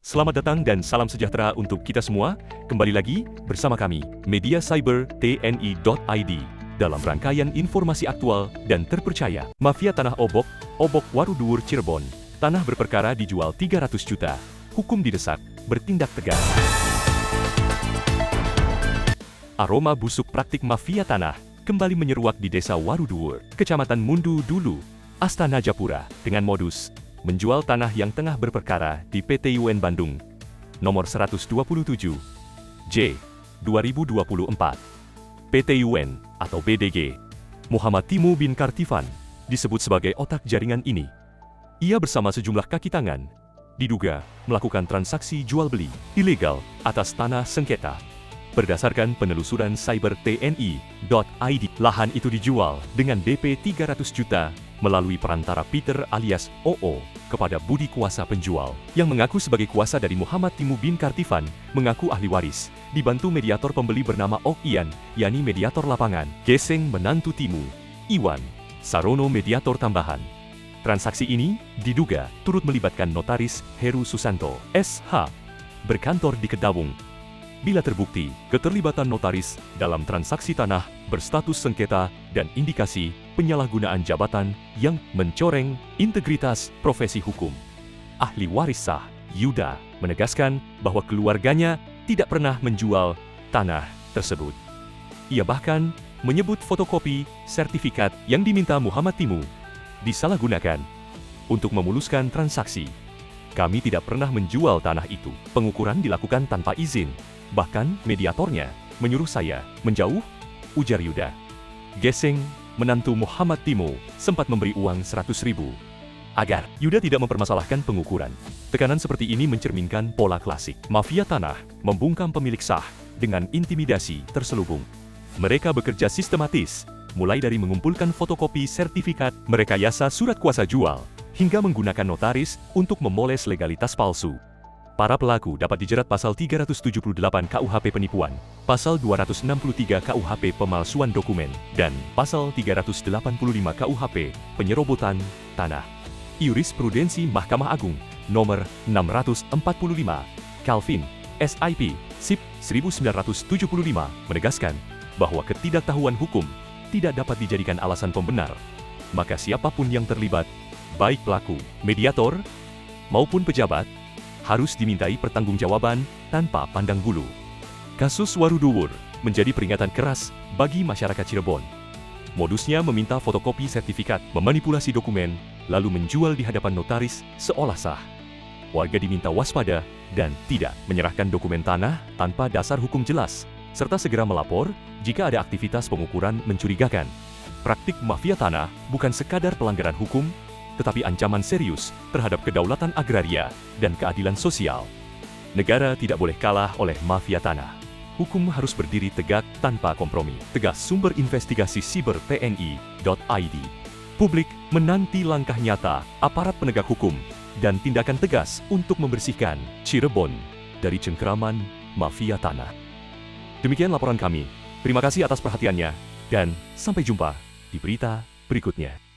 Selamat datang dan salam sejahtera untuk kita semua. Kembali lagi bersama kami, Media Cyber TNI.id, dalam rangkaian informasi aktual dan terpercaya. Mafia Tanah Obok Waru Dhuwur Cirebon. Tanah berperkara dijual 300 juta. Hukum didesak, bertindak tegas. Aroma busuk praktik mafia tanah kembali menyeruak di Desa Waru Dhuwur, Kecamatan Mundu Dulu, Astana Japura, dengan modus menjual tanah yang tengah berperkara di PT UN Bandung, nomor 127, J, 2024. PT UN, atau BDG, Muhammad Timo bin Kartifan, disebut sebagai otak jaringan ini. Ia bersama sejumlah kaki tangan, diduga melakukan transaksi jual-beli ilegal atas tanah sengketa. Berdasarkan penelusuran Cyber TNI.id, lahan itu dijual dengan DP 300 juta melalui perantara Peter alias OO kepada budi kuasa penjual, yang mengaku sebagai kuasa dari Muhammad Timo bin Kartifan, mengaku ahli waris, dibantu mediator pembeli bernama Ok Ian, yakni mediator lapangan, Geseng menantu Timo, Iwan, Sarono mediator tambahan. Transaksi ini diduga turut melibatkan notaris Heru Susanto, SH, berkantor di Kedawung. Bila terbukti, keterlibatan notaris dalam transaksi tanah berstatus sengketa dan indikasi penyalahgunaan jabatan yang mencoreng integritas profesi hukum. Ahli waris sah, Yuda, menegaskan bahwa keluarganya tidak pernah menjual tanah tersebut. Ia bahkan menyebut fotokopi sertifikat yang diminta Muhammad Timo disalahgunakan untuk memuluskan transaksi. Kami tidak pernah menjual tanah itu. Pengukuran dilakukan tanpa izin. Bahkan mediatornya menyuruh saya menjauh, ujar Yuda. Geseng, menantu Muhammad Timo, sempat memberi uang 100.000 agar Yuda tidak mempermasalahkan pengukuran. Tekanan seperti ini mencerminkan pola klasik mafia tanah membungkam pemilik sah dengan intimidasi terselubung. Mereka bekerja sistematis, mulai dari mengumpulkan fotokopi sertifikat, merekayasa surat kuasa jual, hingga menggunakan notaris untuk memoles legalitas palsu. Para pelaku dapat dijerat pasal 378 KUHP penipuan, pasal 263 KUHP pemalsuan dokumen, dan pasal 385 KUHP penyerobotan tanah. Jurisprudensi Mahkamah Agung nomor 645 Calvin, SIP, SIP 1975 menegaskan bahwa ketidaktahuan hukum tidak dapat dijadikan alasan pembenar. Maka siapapun yang terlibat, baik pelaku, mediator, maupun pejabat, harus dimintai pertanggungjawaban tanpa pandang bulu. Kasus Waru Dhuwur menjadi peringatan keras bagi masyarakat Cirebon. Modusnya meminta fotokopi sertifikat, memanipulasi dokumen, lalu menjual di hadapan notaris seolah sah. Warga diminta waspada dan tidak menyerahkan dokumen tanah tanpa dasar hukum jelas, serta segera melapor jika ada aktivitas pengukuran mencurigakan. Praktik mafia tanah bukan sekadar pelanggaran hukum, tetapi ancaman serius terhadap kedaulatan agraria dan keadilan sosial. Negara tidak boleh kalah oleh mafia tanah. Hukum harus berdiri tegak tanpa kompromi. Tegas sumber investigasi Siber TNI.id. Publik menanti langkah nyata aparat penegak hukum dan tindakan tegas untuk membersihkan Cirebon dari cengkeraman mafia tanah. Demikian laporan kami. Terima kasih atas perhatiannya dan sampai jumpa di berita berikutnya.